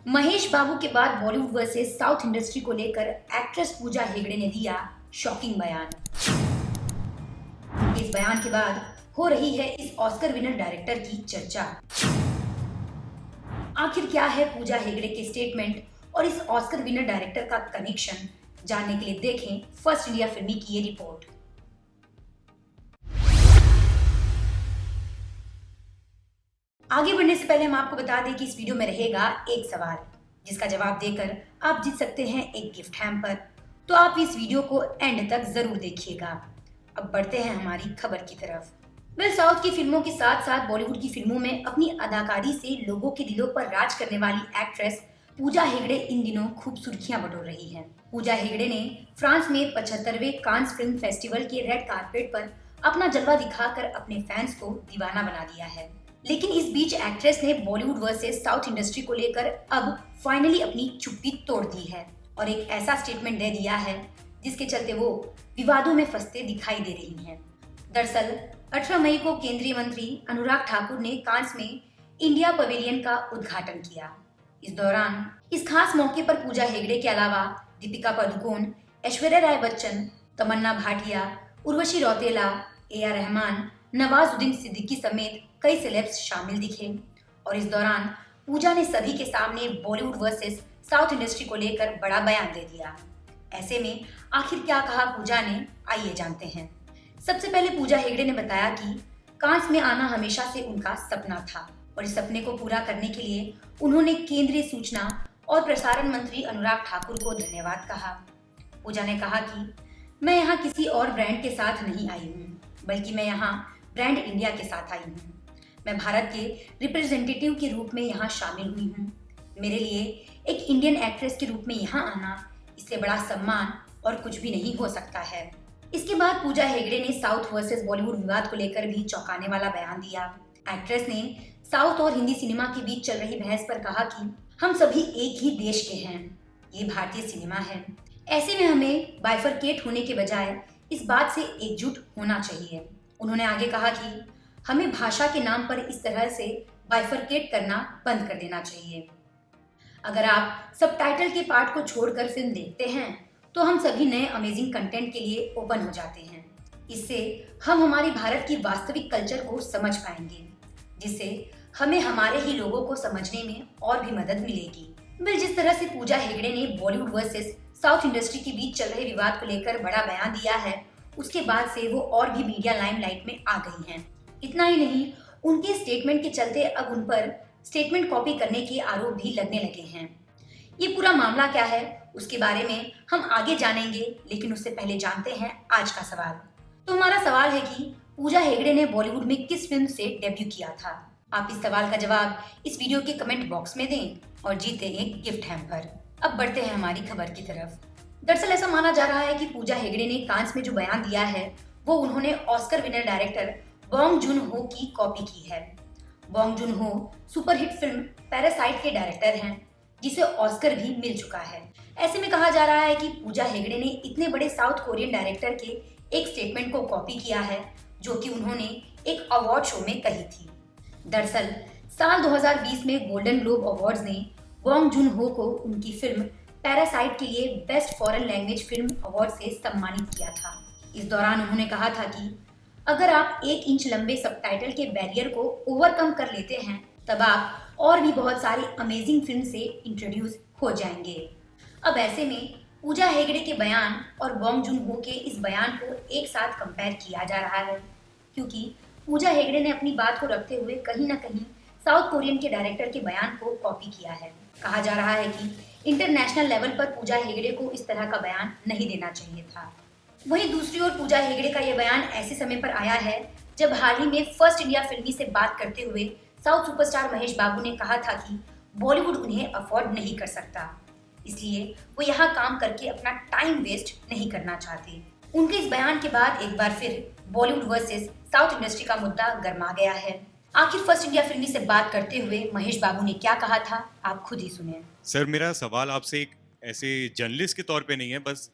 महेश बाबू के बाद Bollywood versus south industry को लेकर एक्ट्रेस पूजा हेगड़े ने दिया शॉकिंग बयान। इस बयान के बाद हो रही है इस ऑस्कर विनर डायरेक्टर की चर्चा। आखिर क्या है पूजा हेगड़े के स्टेटमेंट और इस ऑस्कर विनर डायरेक्टर का कनेक्शन, जानने के लिए देखें फर्स्ट इंडिया फिल्मी की ये रिपोर्ट। आगे बढ़ने से पहले हम आपको बता दें कि इस वीडियो में रहेगा एक सवाल, जिसका जवाब देकर आप जीत सकते हैं एक गिफ्ट हैम्पर। तो आप इस वीडियो को एंड तक जरूर देखिएगा। अब बढ़ते हैं हमारी खबर की तरफ। साउथ की फिल्मों के साथ साथ बॉलीवुड की फिल्मों में अपनी अदाकारी से लोगों के दिलों पर राज करने वाली एक्ट्रेस पूजा हेगड़े इन दिनों खूब सुर्खियां बटोर रही हैं। पूजा हेगड़े ने फ्रांस में 75वें कांस फिल्म फेस्टिवल के रेड कारपेट पर अपना जलवा दिखाकर अपने फैंस को दीवाना बना दिया है। लेकिन इस बीच एक्ट्रेस ने बॉलीवुड वर्सेस साउथ इंडस्ट्री को लेकर अब फाइनली अपनी चुप्पी तोड़ दी है और एक ऐसा स्टेटमेंट दे दिया है जिसके चलते वो विवादों में फंसते दिखाई दे रही हैं। दरअसल 18 मई को केंद्रीय मंत्री अनुराग ठाकुर ने कांस में इंडिया पवेलियन का उद्घाटन किया। इस दौरान इस खास मौके पर पूजा हेगड़े के अलावा दीपिका पादुकोण, ऐश्वर्या राय बच्चन, तमन्ना भाटिया, उर्वशी रौतेला, ए.आर. रहमान, नवाजुद्दीन सिद्दीकी समेत कई सेलेब्स शामिल दिखे और इस दौरान पूजा ने सभी के सामने बॉलीवुड वर्सेस साउथ इंडस्ट्री को लेकर बड़ा बयान दे दिया। ऐसे में आखिर क्या कहा पूजा ने, आइए जानते हैं। सबसे पहले पूजा हेगड़े ने बताया कि कांस में आना हमेशा से उनका सपना था और इस सपने को पूरा करने के लिए उन्होंने केंद्रीय सूचना और प्रसारण मंत्री अनुराग ठाकुर को धन्यवाद कहा। पूजा ने कहा कि मैं यहाँ किसी और ब्रांड के साथ नहीं आई हूँ, बल्कि मैं यहाँ ब्रांड इंडिया के साथ आई हूँ। मैं भारत के रिप्रेजेंटेटिव के रूप में यहाँ शामिल हुई हूँ। मेरे लिए एक इंडियन एक्ट्रेस के रूप में यहाँ आना, इससे बड़ा सम्मान और कुछ भी नहीं हो सकता है। इसके बाद पूजा हेगड़े ने साउथ वर्सेस बॉलीवुड विवाद को लेकर भी चौंकाने वाला बयान दिया। एक्ट्रेस ने साउथ और हिंदी सिनेमा के बीच चल रही बहस पर कहा कि हम सभी एक ही देश के हैं, ये भारतीय सिनेमा है। ऐसे में हमें बाइफरकेट होने के बजाय इस बात से एकजुट होना चाहिए। उन्होंने आगे कहा कि हमें भाषा के नाम पर इस तरह से बाइफरकेट करना बंद कर देना चाहिए। अगर आप सबटाइटल के पार्ट को छोड़कर फिल्म देखते हैं तो हम सभी नए अमेजिंग कंटेंट के लिए ओपन हो जाते हैं। इससे हम हमारी भारत की वास्तविक कल्चर को समझ पाएंगे, जिससे हमें हमारे ही लोगों को समझने में और भी मदद मिलेगी। जिस तरह से पूजा हेगड़े ने बॉलीवुड वर्सेस साउथ इंडस्ट्री के बीच चल रहे विवाद को लेकर बड़ा बयान दिया है, उसके बाद से वो और भी मीडिया लाइमलाइट में आ गई हैं। इतना ही नहीं, उनके स्टेटमेंट के चलते अब उन पर स्टेटमेंट कॉपी करने के आरोप भी लगने लगे हैं। ये पूरा मामला क्या है उसके बारे में हम आगे जानेंगे, लेकिन उससे पहले जानते हैं आज का सवाल। तो हमारा सवाल है कि पूजा हेगड़े ने बॉलीवुड में किस फिल्म से डेब्यू किया था? आप इस सवाल का जवाब इस वीडियो के कमेंट बॉक्स में दें और जीते एक गिफ्ट हैम्पर। अब बढ़ते हैं हमारी खबर की तरफ। दरअसल ऐसा माना जा रहा है कि पूजा हेगड़े ने कांस में जो बयान दिया है वो उन्होंने Oscar winner director Bong Joon हो की कॉपी की है। बॉन्ग जून हो सुपरहिट फिल्म पैरासाइट के डायरेक्टर हैं, जिसे ऑस्कर भी मिल चुका है। ऐसे में कहा जा रहा है कि पूजा हेगड़े ने इतने बड़े साउथ कोरियन डायरेक्टर के एक स्टेटमेंट को कॉपी किया है जो कि उन्होंने एक अवार्ड शो में कही थी। दरअसल साल 2020 में गोल्डन ग्लोब अवार्ड्स ने बॉन्ग जून हो को उनकी फिल्म पैरासाइट के लिए best foreign language film award से सम्मानित किया था। इस दौरान उन्होंने कहा था कि अगर आप 1 इंच लंबे सबटाइटल के बैरियर को ओवरकम कर लेते हैं तब आप और भी बहुत सारी अमेजिंग फिल्म से इंट्रोड्यूस हो जाएंगे। अब ऐसे में पूजा हेगड़े के बयान और बॉन्ग जून हो के इस बयान को एक साथ कंपेयर किया जा रहा है, क्योंकि पूजा हेगड़े ने अपनी बात को रखते हुए कहीं ना कहीं साउथ कोरियन के डायरेक्टर के बयान को कॉपी किया है। कहा जा रहा है कि इंटरनेशनल लेवल पर पूजा हेगड़े को इस तरह का बयान नहीं देना चाहिए था। वहीं दूसरी ओर पूजा हेगड़े का यह बयान ऐसे समय पर आया है जब हाल ही में फर्स्ट इंडिया फिल्मी से बात करते हुए साउथ सुपरस्टार महेश बाबू ने कहा था कि बॉलीवुड उन्हें अफोर्ड नहीं कर सकता, इसलिए वो यहाँ काम करके अपना टाइम वेस्ट नहीं करना चाहते। उनके इस बयान के बाद एक बार फिर बॉलीवुड वर्सेस साउथ इंडस्ट्री का मुद्दा गर्मा गया है। आखिर फर्स्ट इंडिया फिल्मी से बात करते हुए महेश बाबू ने क्या कहा था, आप खुद ही सुनिए। सर, मेरा सवाल आपसे एक ऐसे जर्नलिस्ट के तौर पे नहीं है, बस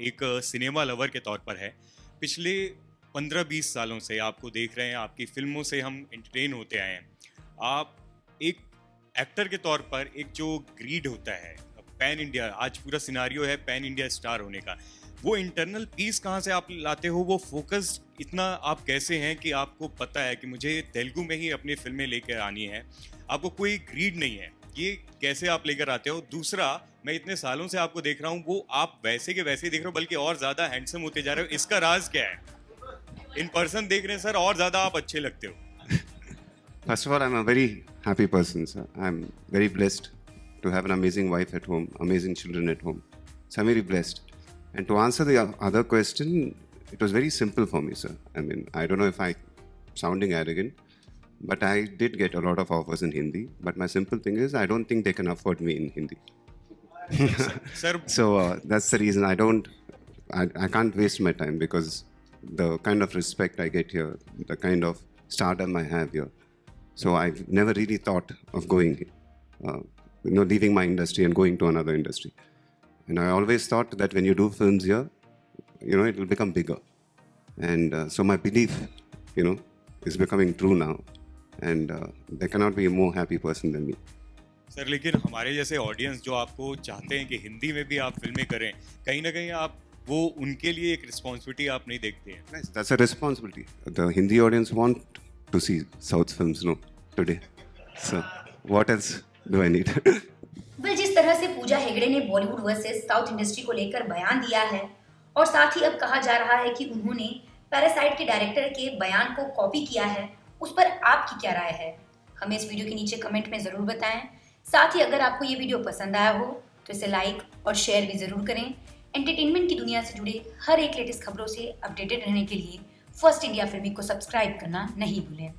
एक सिनेमा लवर के तौर पर है। पिछले 15-20 सालों से आपको देख रहे हैं, आपकी फिल्मों से हम एंटरटेन होते आए हैं। आप एक एक्टर के तौर पर एक जो ग्रीड होता है पैन इंडिया, आज पूरा सिनारियो है पैन इंडिया स्टार होने का, वो इंटरनल पीस कहाँ से आप लाते हो? वो फोकस इतना आप कैसे हैं कि आपको पता है कि मुझे तेलुगु में ही अपनी फिल्में लेकर आनी है, आपको कोई ग्रीड नहीं है, ये कैसे आप लेकर आते हो? दूसरा, मैं इतने सालों से आपको देख रहा हूँ, वो आप वैसे के वैसे ही देख रहे हो, बल्कि और ज्यादा हैंडसम होते जा रहे हो, इसका राज क्या है? इन पर्सन देख रहे हैं सर, और ज्यादा आप अच्छे लगते हो। First of all, I'm a very happy person, sir. I'm very blessed to have an amazing wife at home, amazing children at home. So I'm very blessed. And to answer the other question, it was very simple for me, sir. I mean, I don't know if I'm sounding arrogant, but I did get a lot of offers in Hindi. But my simple thing is, I don't think they can afford me in Hindi. Sir So that's the reason I can't waste my time, because the kind of respect I get here, the kind of stardom I have here. So I've never really thought of going, leaving my industry and going to another industry. And I always thought that when you do films here, it will become bigger. And so my belief, is becoming true now. And there cannot be a more happy person than me. Sir लेकिन हमारे जैसे audience जो आपको चाहते हैं कि हिंदी में भी आप फिल्में करें, कहीं ना कहीं आप वो उनके लिए एक रिस्पॉन्सिबिलिटी आप नहीं देखते हैं? Nice. That's a responsibility. The Hindi audience want to see South films, today. So what else do I need? Well, जिस तरह से पूजा हेगड़े ने बॉलीवुड वर्सेस साउथ इंडस्ट्री को लेकर बयान दिया है, और साथ ही अब कहा जा रहा है कि उन्होंने पैरासाइट के डायरेक्टर के बयान को कॉपी किया है, उस पर आपकी क्या राय है? हमें इस वीडियो के नीचे कमेंट में ज़रूर बताएं। साथ ही अगर आपको ये वीडियो पसंद आया हो तो इसे लाइक और शेयर भी ज़रूर करें। एंटरटेनमेंट की दुनिया से जुड़े हर एक लेटेस्ट खबरों से अपडेटेड रहने के लिए फर्स्ट इंडिया फिल्मी को सब्सक्राइब करना नहीं भूलें।